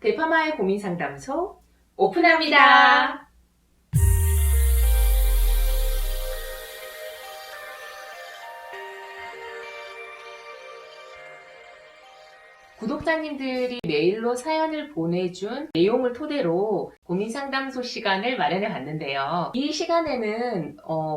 대파마의 고민상담소 오픈합니다. 구독자님들이 메일로 사연을 보내준 내용을 토대로 고민상담소 시간을 마련해 봤는데요. 이 시간에는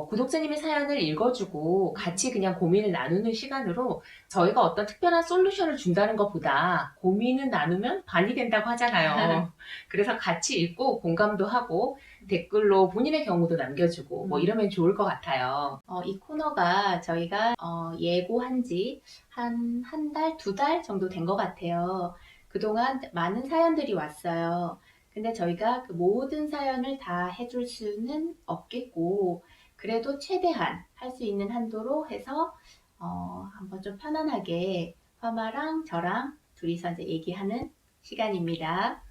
구독자님의 사연을 읽어주고 같이 그냥 고민을 나누는 시간으로 저희가 어떤 특별한 솔루션을 준다는 것보다 고민을 나누면 반이 된다고 하잖아요. 그래서 같이 읽고 공감도 하고 댓글로 본인의 경우도 남겨주고 뭐 이러면 좋을 것 같아요. 이 코너가 저희가 예고한 지 한 달, 두 달 정도 된 것 같아요. 그동안 많은 사연들이 왔어요. 근데 저희가 그 모든 사연을 다 해줄 수는 없겠고, 그래도 최대한 할 수 있는 한도로 해서 한번 좀 편안하게 화마랑 저랑 둘이서 이제 얘기하는 시간입니다.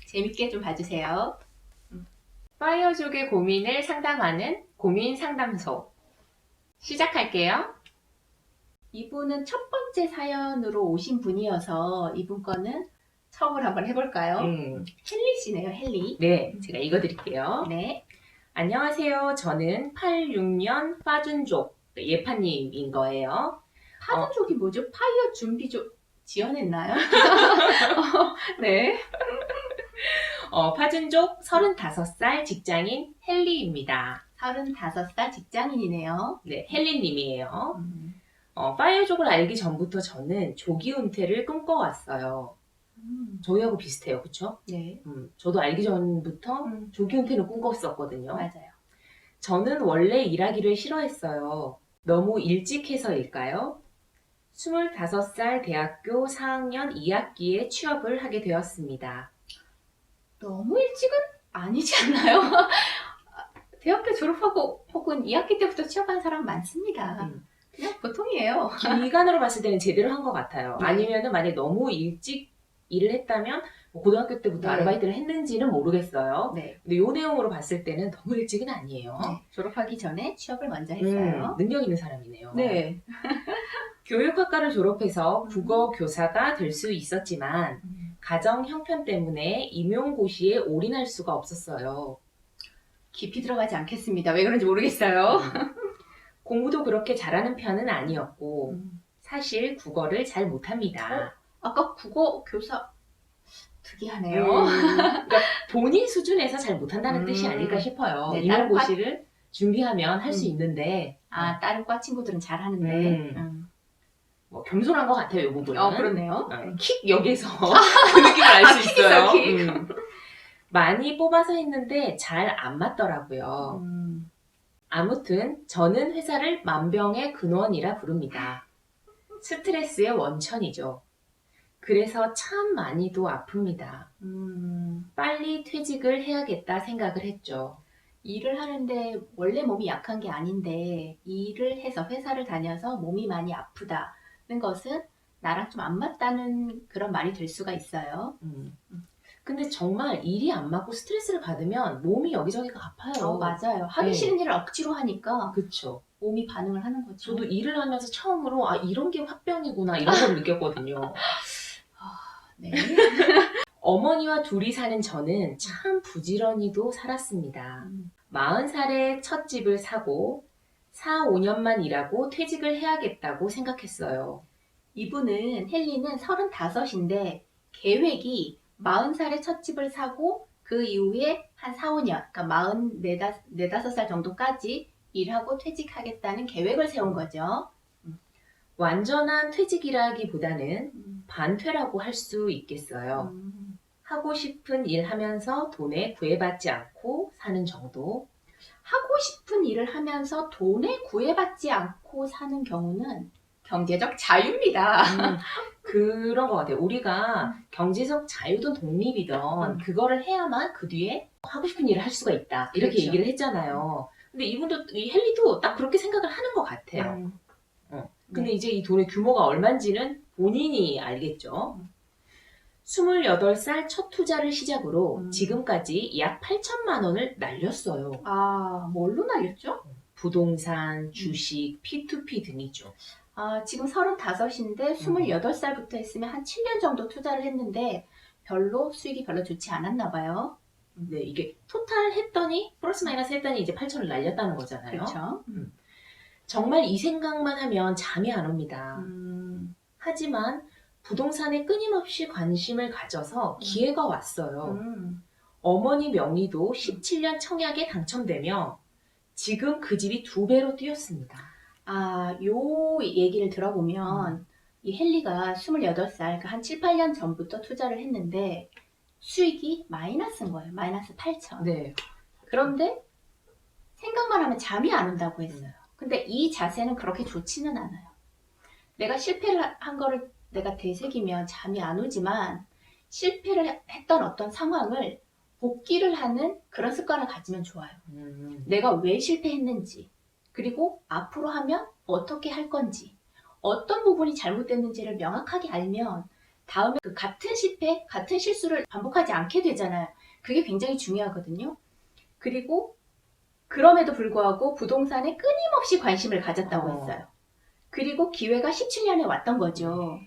재밌게 좀 봐주세요. 파이어족의 고민을 상담하는 고민상담소 시작할게요. 이분은 첫 번째 사연으로 오신 분이어서 이분 거는 처음으로 한번 해볼까요? 헨리 씨네요, 헨리. 네, 제가 읽어드릴게요. 네. 안녕하세요. 저는 86년 파준족 예파님인 거예요. 파준족이 뭐죠? 파이어 준비족 지어냈나요? 네. 파준족 35살 직장인 헨리입니다. 35살 직장인이네요. 네, 헨리님이에요. 파이어족을 알기 전부터 저는 조기 은퇴를 꿈꿔왔어요. 저희하고 비슷해요, 그쵸? 네. 저도 알기 전부터 조기 은퇴를 꿈꿨었거든요. 맞아요. 저는 원래 일하기를 싫어했어요. 너무 일찍 해서일까요? 25살 대학교 4학년 2학기에 취업을 하게 되었습니다. 너무 일찍은 아니지 않나요? 대학교 졸업하고 혹은 2학기 때부터 취업한 사람 많습니다. 그냥 보통이에요. 기간으로 봤을 때는 제대로 한 것 같아요. 네. 아니면은 만약에 너무 일찍 일을 했다면 뭐 고등학교 때부터 네. 아르바이트를 했는지는 모르겠어요. 네. 근데 요 내용으로 봤을 때는 너무 일찍은 아니에요. 네. 졸업하기 전에 취업을 먼저 했어요. 능력 있는 사람이네요. 네. 교육학과를 졸업해서 국어 교사가 될 수 있었지만 가정 형편 때문에 임용고시에 올인할 수가 없었어요. 깊이 들어가지 않겠습니다. 왜 그런지 모르겠어요. 공부도 그렇게 잘하는 편은 아니었고 사실 국어를 잘 못합니다. 아까 국어 교사 특이하네요. 그러니까 본인 수준에서 잘 못한다는 뜻이 아닐까 싶어요. 네, 임용고시를 준비하면 할 수 있는데 다른 과 친구들은 잘하는데. 뭐 겸손한 것 같아요, 이 부분은. 그렇네요. 킥 여기서 그 느낌을 알 수 있어요. 킥. 많이 뽑아서 했는데 잘 안 맞더라고요. 아무튼 저는 회사를 만병의 근원이라 부릅니다. 스트레스의 원천이죠. 그래서 참 많이도 아픕니다. 빨리 퇴직을 해야겠다 생각을 했죠. 일을 하는데 원래 몸이 약한 게 아닌데 일을 해서 회사를 다녀서 몸이 많이 아프다는 것은 나랑 좀 안 맞다는 그런 말이 될 수가 있어요. 근데 정말 일이 안 맞고 스트레스를 받으면 몸이 여기저기가 아파요. 맞아요. 하기 싫은 일을 억지로 하니까 그쵸. 몸이 반응을 하는 거죠. 저도 일을 하면서 처음으로 이런 게 화병이구나 이런 걸 느꼈거든요. 네. 어머니와 둘이 사는 저는 참 부지런히도 살았습니다. 40살에 첫 집을 사고 4, 5년만 일하고 퇴직을 해야겠다고 생각했어요. 이분은 헨리는 35인데 계획이 40살에 첫 집을 사고 그 이후에 한 4, 5년, 그러니까 44, 5살 정도까지 일하고 퇴직하겠다는 계획을 세운 거죠. 완전한 퇴직이라기보다는 반퇴라고 할 수 있겠어요. 하고 싶은 일 하면서 돈에 구애받지 않고 사는 정도. 하고 싶은 일을 하면서 돈에 구애받지 않고 사는 경우는 경제적 자유입니다. 그런 것 같아요. 우리가 경제적 자유든 독립이든 그거를 해야만 그 뒤에 하고 싶은 일을 할 수가 있다. 이렇게 그렇죠. 얘기를 했잖아요. 근데 이분도, 이 헨리도 딱 그렇게 생각을 하는 것 같아요. 근데 이제 이 돈의 규모가 얼마인지는 본인이 알겠죠. 28살 첫 투자를 시작으로 지금까지 약 8천만 원을 날렸어요. 뭘로 날렸죠? 부동산, 주식, P2P 등이죠. 지금 35인데 28살부터 했으면 한 7년 정도 투자를 했는데 별로 수익이 별로 좋지 않았나 봐요. 네, 이게 토탈 했더니 플러스 마이너스 했더니 이제 8천을 날렸다는 거잖아요. 그렇죠. 정말 이 생각만 하면 잠이 안 옵니다. 하지만 부동산에 끊임없이 관심을 가져서 기회가 왔어요. 어머니 명의도 17년 청약에 당첨되며 지금 그 집이 2배로 뛰었습니다. 아, 요 얘기를 들어보면 이 헨리가 28살, 그러니까 한 7, 8년 전부터 투자를 했는데 수익이 마이너스인 거예요. 마이너스 8천. 네. 그런데 생각만 하면 잠이 안 온다고 했어요. 근데 이 자세는 그렇게 좋지는 않아요. 내가 실패를 한 거를 내가 되새기면 잠이 안 오지만 실패를 했던 어떤 상황을 복기를 하는 그런 습관을 가지면 좋아요. 내가 왜 실패했는지, 그리고 앞으로 하면 어떻게 할 건지, 어떤 부분이 잘못됐는지를 명확하게 알면 다음에 그 같은 실패, 같은 실수를 반복하지 않게 되잖아요. 그게 굉장히 중요하거든요. 그리고 그럼에도 불구하고 부동산에 끊임없이 관심을 가졌다고 했어요. 그리고 기회가 17년에 왔던 거죠.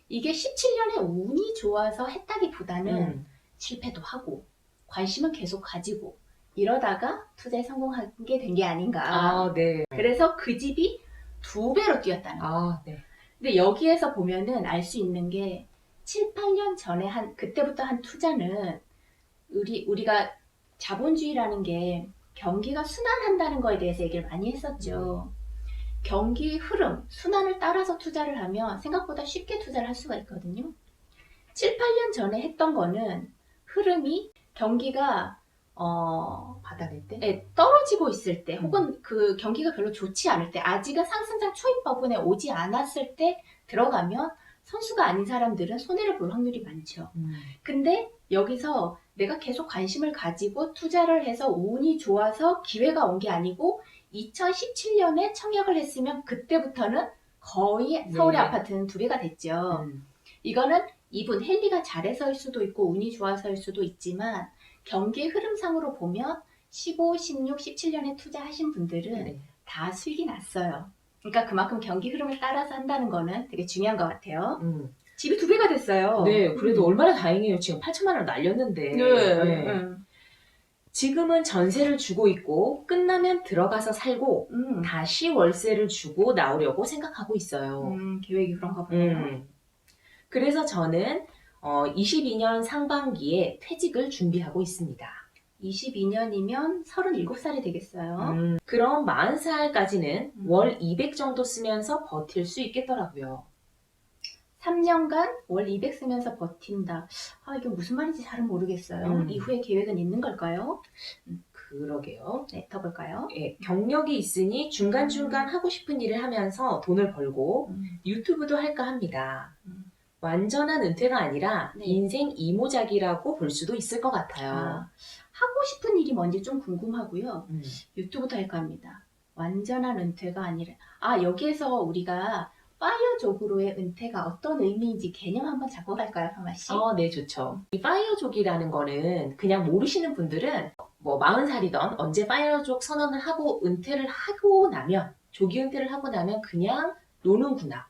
이게 17년에 운이 좋아서 했다기보다는 실패도 하고 관심은 계속 가지고 이러다가 투자에 성공하게 된 게 아닌가. 아, 네. 그래서 그 집이 2배로 뛰었다는 거예요. 아, 네. 근데 여기에서 보면은 알 수 있는 게 7, 8년 전에 그때부터 한 투자는 우리가 자본주의라는 게 경기가 순환한다는 거에 대해서 얘기를 많이 했었죠. 경기 흐름, 순환을 따라서 투자를 하면 생각보다 쉽게 투자를 할 수가 있거든요. 7, 8년 전에 했던 거는 흐름이 경기가 바닥일 때? 네, 떨어지고 있을 때 혹은 그 경기가 별로 좋지 않을 때 아직은 상승장 초입 부분에 오지 않았을 때 들어가면 선수가 아닌 사람들은 손해를 볼 확률이 많죠. 근데 여기서 내가 계속 관심을 가지고 투자를 해서 운이 좋아서 기회가 온 게 아니고 2017년에 청약을 했으면 그때부터는 거의 서울의 아파트는 2배가 됐죠. 이거는 이분 헨리가 잘해서일 수도 있고 운이 좋아서일 수도 있지만 경기 흐름상으로 보면 15, 16, 17년에 투자하신 분들은 다 수익이 났어요. 그러니까 그만큼 경기 흐름을 따라서 한다는 거는 되게 중요한 것 같아요. 집이 2배가 됐어요. 네, 그래도 얼마나 다행이에요. 지금 8천만 원 날렸는데. 네. 지금은 전세를 주고 있고 끝나면 들어가서 살고 다시 월세를 주고 나오려고 생각하고 있어요. 계획이 그런가 보네요. 그래서 저는 22년 상반기에 퇴직을 준비하고 있습니다. 22년이면 37살이 되겠어요. 그럼 40살까지는 월 200 정도 쓰면서 버틸 수 있겠더라고요. 3년간 월 200 쓰면서 버틴다. 아, 이게 무슨 말인지 잘은 모르겠어요. 이후에 계획은 있는 걸까요? 그러게요. 네, 더 볼까요? 예, 경력이 있으니 중간중간 하고 싶은 일을 하면서 돈을 벌고 유튜브도 할까 합니다. 완전한 은퇴가 아니라 인생 이모작이라고 볼 수도 있을 것 같아요. 하고 싶은 일이 뭔지 좀 궁금하고요. 유튜브도 할까 합니다. 완전한 은퇴가 아니라 여기에서 우리가 파이어족으로의 은퇴가 어떤 의미인지 개념 한번 잡고 갈까요, 하마씨? 네, 좋죠. 이 파이어족이라는 거는 그냥 모르시는 분들은 뭐 40살이던 언제 파이어족 선언을 하고 은퇴를 하고 나면 조기 은퇴를 하고 나면 그냥 노는구나.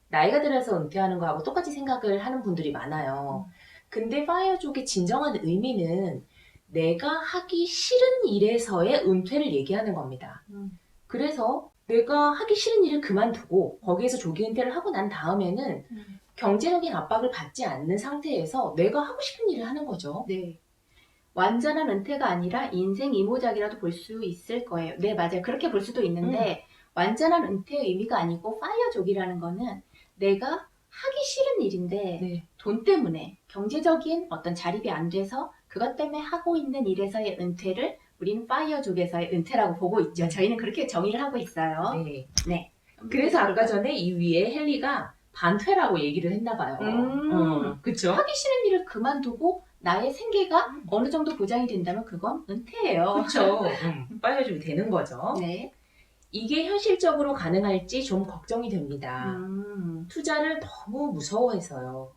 나이가 들어서 은퇴하는 거하고 똑같이 생각을 하는 분들이 많아요. 근데 파이어족의 진정한 의미는 내가 하기 싫은 일에서의 은퇴를 얘기하는 겁니다. 그래서 내가 하기 싫은 일을 그만두고 거기에서 조기 은퇴를 하고 난 다음에는 경제적인 압박을 받지 않는 상태에서 내가 하고 싶은 일을 하는 거죠. 네. 완전한 은퇴가 아니라 인생 이모작이라도 볼 수 있을 거예요. 네, 맞아요. 그렇게 볼 수도 있는데 완전한 은퇴의 의미가 아니고 파이어족이라는 거는 내가 하기 싫은 일인데 돈 때문에 경제적인 어떤 자립이 안 돼서 그것 때문에 하고 있는 일에서의 은퇴를 우리는 파이어족에서의 은퇴라고 보고 있죠. 저희는 그렇게 정의를 하고 있어요. 네. 그래서 아까 전에 이 위에 헨리가 반퇴라고 얘기를 했나 봐요. 그쵸? 하기 싫은 일을 그만두고 나의 생계가 어느 정도 보장이 된다면 그건 은퇴예요. 그쵸. 파이어족이 되는 거죠. 네. 이게 현실적으로 가능할지 좀 걱정이 됩니다. 투자를 너무 무서워해서요.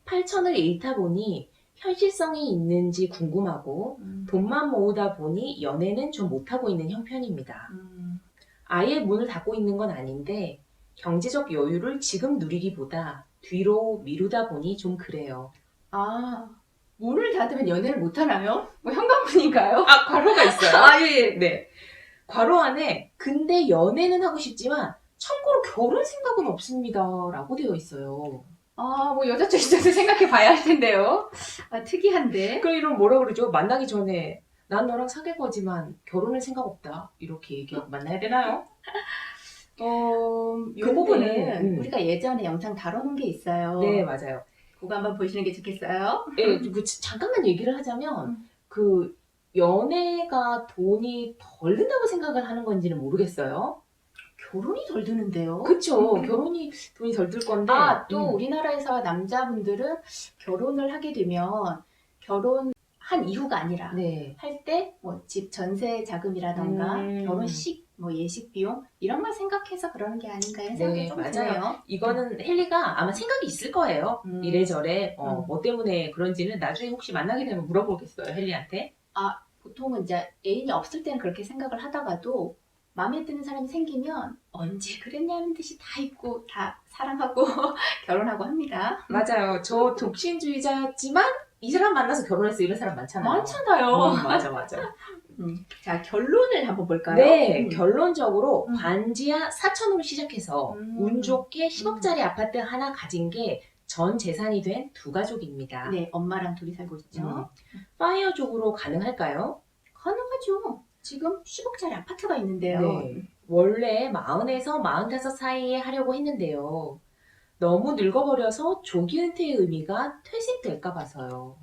8천을 잃다 보니 현실성이 있는지 궁금하고 돈만 모으다 보니 연애는 좀 못하고 있는 형편입니다. 아예 문을 닫고 있는 건 아닌데 경제적 여유를 지금 누리기보다 뒤로 미루다 보니 좀 그래요. 아, 문을 닫으면 연애를 못 하나요? 뭐 현관문인가요? 아, 괄호가 있어요. 아, 예. 네. 괄호 안에 근데 연애는 하고 싶지만 참고로 결혼 생각은 없습니다. 라고 되어 있어요. 아, 뭐 여자 입장에서 생각해 봐야 할 텐데요. 아, 특이한데. 그럼 이런 뭐라 그러죠? 만나기 전에 난 너랑 사귈 거지만 결혼은 생각 없다. 이렇게 얘기하고 만나야 되나요? 이 근데, 부분은 우리가 예전에 영상 다뤄놓은 게 있어요. 네, 맞아요. 그거 한번 보시는 게 좋겠어요. 예, 잠깐만 얘기를 하자면 그 연애가 돈이 덜 든다고 생각을 하는 건지는 모르겠어요. 결혼이 덜 드는데요. 그쵸. 결혼이 돈이 덜 들 건데. 아, 또 우리나라에서 남자분들은 결혼을 하게 되면 결혼한 이후가 아니라 네. 할 때 뭐 집 전세 자금이라던가 결혼식 뭐 예식 비용 이런 걸 생각해서 그러는 게 아닌가 하는 생각이 네, 좀 맞아요. 드네요. 이거는 헨리가 아마 생각이 있을 거예요. 이래저래 음. 뭐 때문에 그런지는 나중에 혹시 만나게 되면 물어보겠어요. 헨리한테. 보통은 이제 애인이 없을 때는 그렇게 생각을 하다가도 마음에 드는 사람이 생기면 언제 그랬냐는 듯이 다 잊고 다 사랑하고 결혼하고 합니다. 맞아요. 저 독신주의자지만 이 사람 만나서 결혼했어 이런 사람 많잖아요. 많잖아요. 맞아. 자, 결론을 한번 볼까요? 네, 결론적으로 음. 반지하 4천으로 시작해서 운 좋게 10억짜리 아파트 하나 가진 게 전 재산이 된 두 가족입니다. 네, 엄마랑 둘이 살고 있죠. 파이어족으로 가능할까요? 가능하죠. 지금 10억짜리 아파트가 있는데요. 네. 원래 40에서 45 사이에 하려고 했는데요. 너무 늙어버려서 조기 은퇴의 의미가 퇴색될까 봐서요.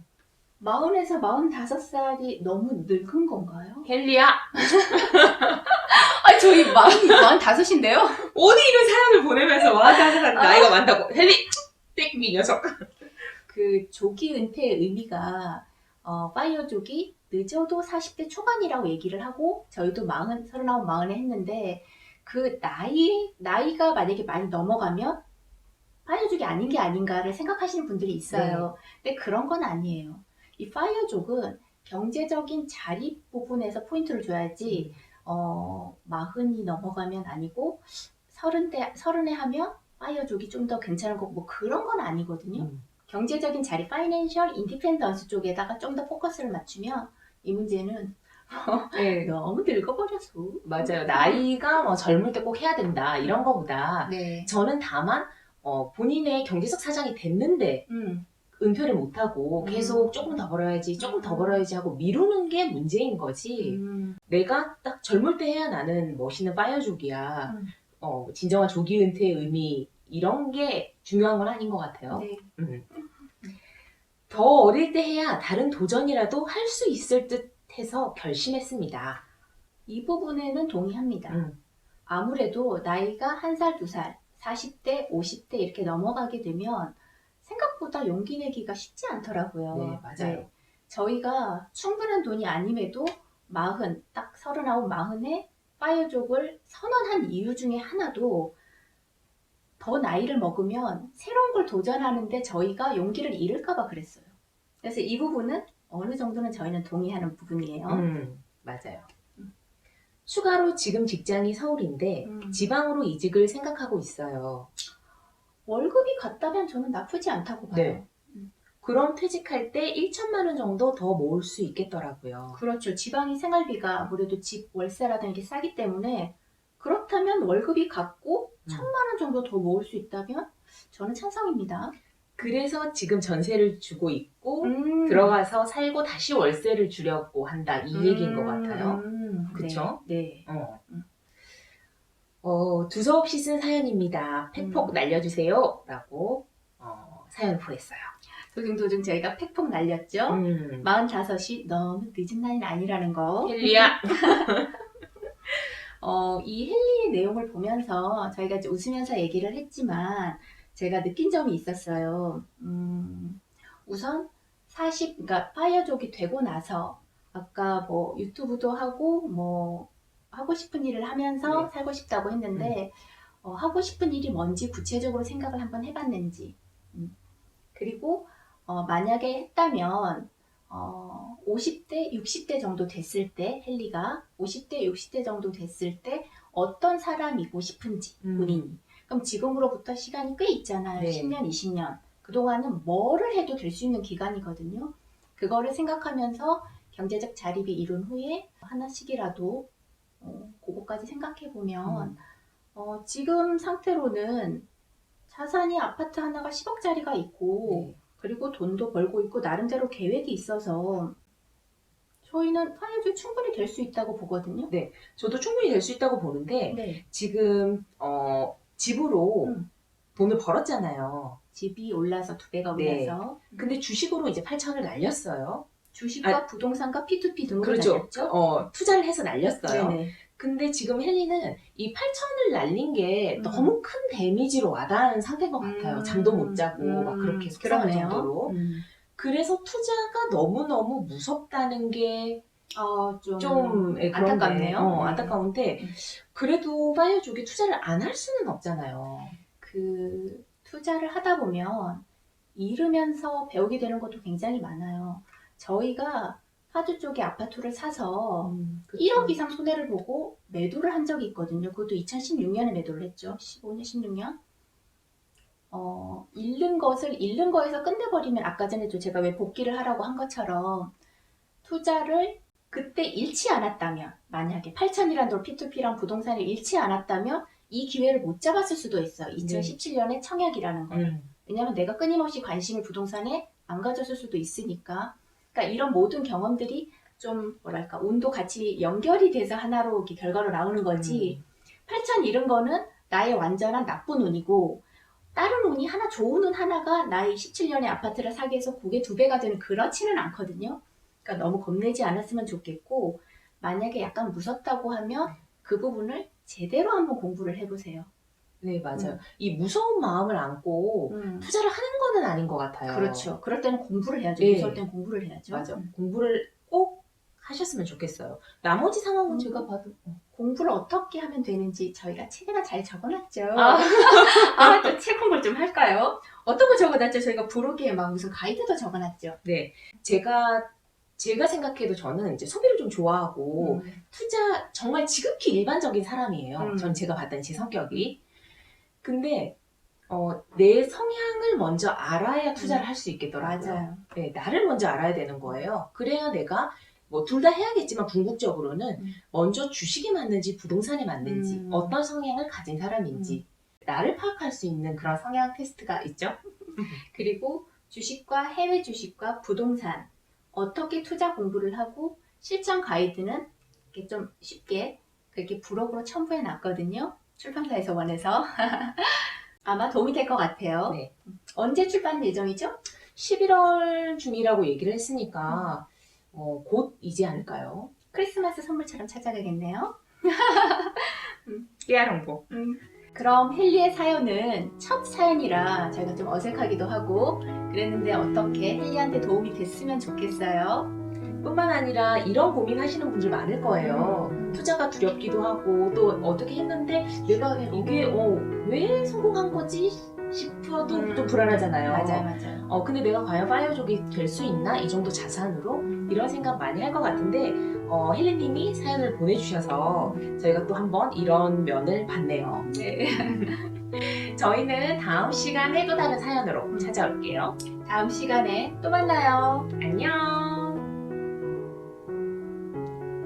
40에서 45살이 너무 늙은 건가요? 헨리야, 아, 저희 45인데요? 오늘 이런 사연을 보내면서 나이가 많다고. 헨리, 땡미 녀석. 그 조기 은퇴의 의미가 파이어족이 늦어도 40대 초반이라고 얘기를 하고 저희도 39, 40에 했는데 그 나이가 만약에 많이 넘어가면 파이어족이 아닌 게 아닌가를 생각하시는 분들이 있어요. 근데 그런 건 아니에요. 이 파이어족은 경제적인 자립 부분에서 포인트를 줘야지 40이 넘어가면 아니고 30에 하면 파이어족이 좀 더 괜찮은 거고 뭐 그런 건 아니거든요. 경제적인 자립, 파이낸셜 인디펜던스 쪽에다가 좀 더 포커스를 맞추면 이 문제는 네, 너무 늙어버려서. 맞아요. 나이가 뭐 젊을 때 꼭 해야 된다 이런 거보다 네. 저는 다만 본인의 경제적 사정이 됐는데 은퇴를 못하고 계속 조금 더 벌어야지 하고 미루는 게 문제인 거지. 내가 딱 젊을 때 해야 나는 멋있는 파이어족이야. 진정한 조기 은퇴의 의미 이런 게 중요한 건 아닌 것 같아요. 네. 더 어릴 때 해야 다른 도전이라도 할 수 있을 듯 해서 결심했습니다. 이 부분에는 동의합니다. 아무래도 나이가 1살, 2살, 40대, 50대 이렇게 넘어가게 되면 생각보다 용기 내기가 쉽지 않더라고요. 네, 맞아요. 저희가 충분한 돈이 아님에도 40, 딱 39, 40에 파이어족을 선언한 이유 중에 하나도 더 나이를 먹으면 새로운 걸 도전하는데 저희가 용기를 잃을까봐 그랬어요. 그래서 이 부분은 어느 정도는 저희는 동의하는 부분이에요. 맞아요. 추가로 지금 직장이 서울인데 지방으로 이직을 생각하고 있어요. 월급이 같다면 저는 나쁘지 않다고 봐요. 네. 그럼 퇴직할 때 1천만 원 정도 더 모을 수 있겠더라고요. 그렇죠. 지방이 생활비가 아무래도 집 월세라든가 이게 싸기 때문에 그렇다면 월급이 같고 1,000만 원 정도 더 모을 수 있다면 저는 찬성입니다. 그래서 지금 전세를 주고 있고 들어가서 살고 다시 월세를 주려고 한다 이 얘기인 것 같아요. 그쵸? 네. 두서없이 쓴 사연입니다. 팩폭 날려주세요. 라고 사연을 보냈어요. 도중도중 저희가 팩폭 날렸죠. 45이 너무 늦은 나이는 아니라는 거. 헨리야. 이 헨리의 내용을 보면서 저희가 이제 웃으면서 얘기를 했지만 제가 느낀 점이 있었어요. 우선 그러니까 파이어족이 되고 나서 아까 뭐 유튜브도 하고 뭐 하고 싶은 일을 하면서 네. 살고 싶다고 했는데 하고 싶은 일이 뭔지 구체적으로 생각을 한번 해봤는지 그리고 만약에 했다면 50대, 60대 정도 됐을 때 헨리가 50대, 60대 정도 됐을 때 어떤 사람이고 싶은지 본인이 그럼 지금으로부터 시간이 꽤 있잖아요. 네. 10년, 20년 그동안은 뭐를 해도 될 수 있는 기간이거든요. 그거를 생각하면서 경제적 자립이 이룬 후에 하나씩이라도 그거까지 생각해 보면 지금 상태로는 자산이 아파트 하나가 10억짜리가 있고 네. 그리고 돈도 벌고 있고 나름대로 계획이 있어서 저희는 파이어족이 충분히 될 수 있다고 보거든요. 저도 충분히 될 수 있다고 보는데 네. 지금 집으로 음. 돈을 벌었잖아요. 집이 올라서 2배가 네. 올라서 근데 주식으로 이제 8천을 날렸어요. 주식과 부동산과 P2P 등으로 그렇죠. 날렸죠. 투자를 해서 날렸어요. 네네. 근데 지금 헨리는 이 8천을 날린 게 음. 너무 큰 데미지로 와닿은 상태인 것 같아요. 잠도 못 자고 막 그렇게 속상할 그러네요. 정도로. 그래서 투자가 너무너무 무섭다는 게 좀 안타깝네요. 안타까운데 그래도 파이어족이 투자를 안 할 수는 없잖아요. 그 투자를 하다 보면 잃으면서 배우게 되는 것도 굉장히 많아요. 저희가 파주 쪽에 아파트를 사서 그쵸. 1억 이상 손해를 보고 매도를 한 적이 있거든요. 그것도 2016년에 매도를 했죠. 15년, 16년. 잃는 거에서 끝내버리면 아까 전에도 제가 왜 복귀를 하라고 한 것처럼 투자를 그때 잃지 않았다면, 만약에 8천이라는 돈 P2P랑 부동산을 잃지 않았다면 이 기회를 못 잡았을 수도 있어요. 2017년에 청약이라는 걸. 왜냐하면 내가 끊임없이 관심을 부동산에 안 가졌을 수도 있으니까. 그러니까 이런 모든 경험들이 좀 뭐랄까 운도 같이 연결이 돼서 하나로 이렇게 결과로 나오는 거지. 8천 잃은 거는 나의 완전한 나쁜 운이고 다른 운이 하나 좋은 운 하나가 나의 17년의 아파트를 사기 위해서 그게 2배가 되는 그렇지는 않거든요. 그러니까 너무 겁내지 않았으면 좋겠고 만약에 약간 무섭다고 하면 그 부분을 제대로 한번 공부를 해보세요. 네, 맞아요. 이 무서운 마음을 안고 투자를 하는 거는 아닌 것 같아요. 그렇죠. 그럴 때는 공부를 해야죠. 네. 무서울 때는 공부를 해야죠. 맞아. 공부를 꼭 하셨으면 좋겠어요. 나머지 상황은 제가 봐도 공부를 어떻게 하면 되는지 저희가 책에다 잘 적어놨죠. 또 책 공부를 좀 할까요? 어떤 거 적어놨죠? 저희가 브로그에 막 무슨 가이드도 적어놨죠. 네, 제가 생각해도 저는 이제 소비를 좀 좋아하고 투자 정말 지극히 일반적인 사람이에요. 전 제가 봤던 제 성격이. 근데 내 성향을 먼저 알아야 투자를 할 수 있겠더라고요. 맞아요. 네, 나를 먼저 알아야 되는 거예요. 그래야 내가 뭐 둘 다 해야겠지만 궁극적으로는 먼저 주식에 맞는지 부동산에 맞는지 어떤 성향을 가진 사람인지 나를 파악할 수 있는 그런 성향 테스트가 있죠. 그리고 주식과 해외 주식과 부동산 어떻게 투자 공부를 하고 실전 가이드는 이렇게 좀 쉽게 그렇게 블로그로 첨부해 놨거든요. 출판사에서 원해서 아마 도움이 될 것 같아요. 네. 언제 출판 예정이죠? 11월 중이라고 얘기를 했으니까 곧이지 않을까요? 크리스마스 선물처럼 찾아가겠네요. 깨알 홍보. 그럼 헨리의 사연은 첫 사연이라 저희가 좀 어색하기도 하고 그랬는데 어떻게 헨리한테 도움이 됐으면 좋겠어요. 뿐만 아니라 이런 고민하시는 분들 많을 거예요. 투자가 두렵기도 하고 또 어떻게 했는데 내가 이게 왜 성공한 거지 싶어도 또 불안하잖아요. 맞아요. 근데 내가 과연 파이어족이 될 수 있나? 이 정도 자산으로? 이런 생각 많이 할 것 같은데 헬리님이 사연을 보내주셔서 저희가 또 한번 이런 면을 봤네요. 네. 저희는 다음 시간에 또 다른 사연으로 찾아올게요. 다음 시간에 또 만나요. 안녕.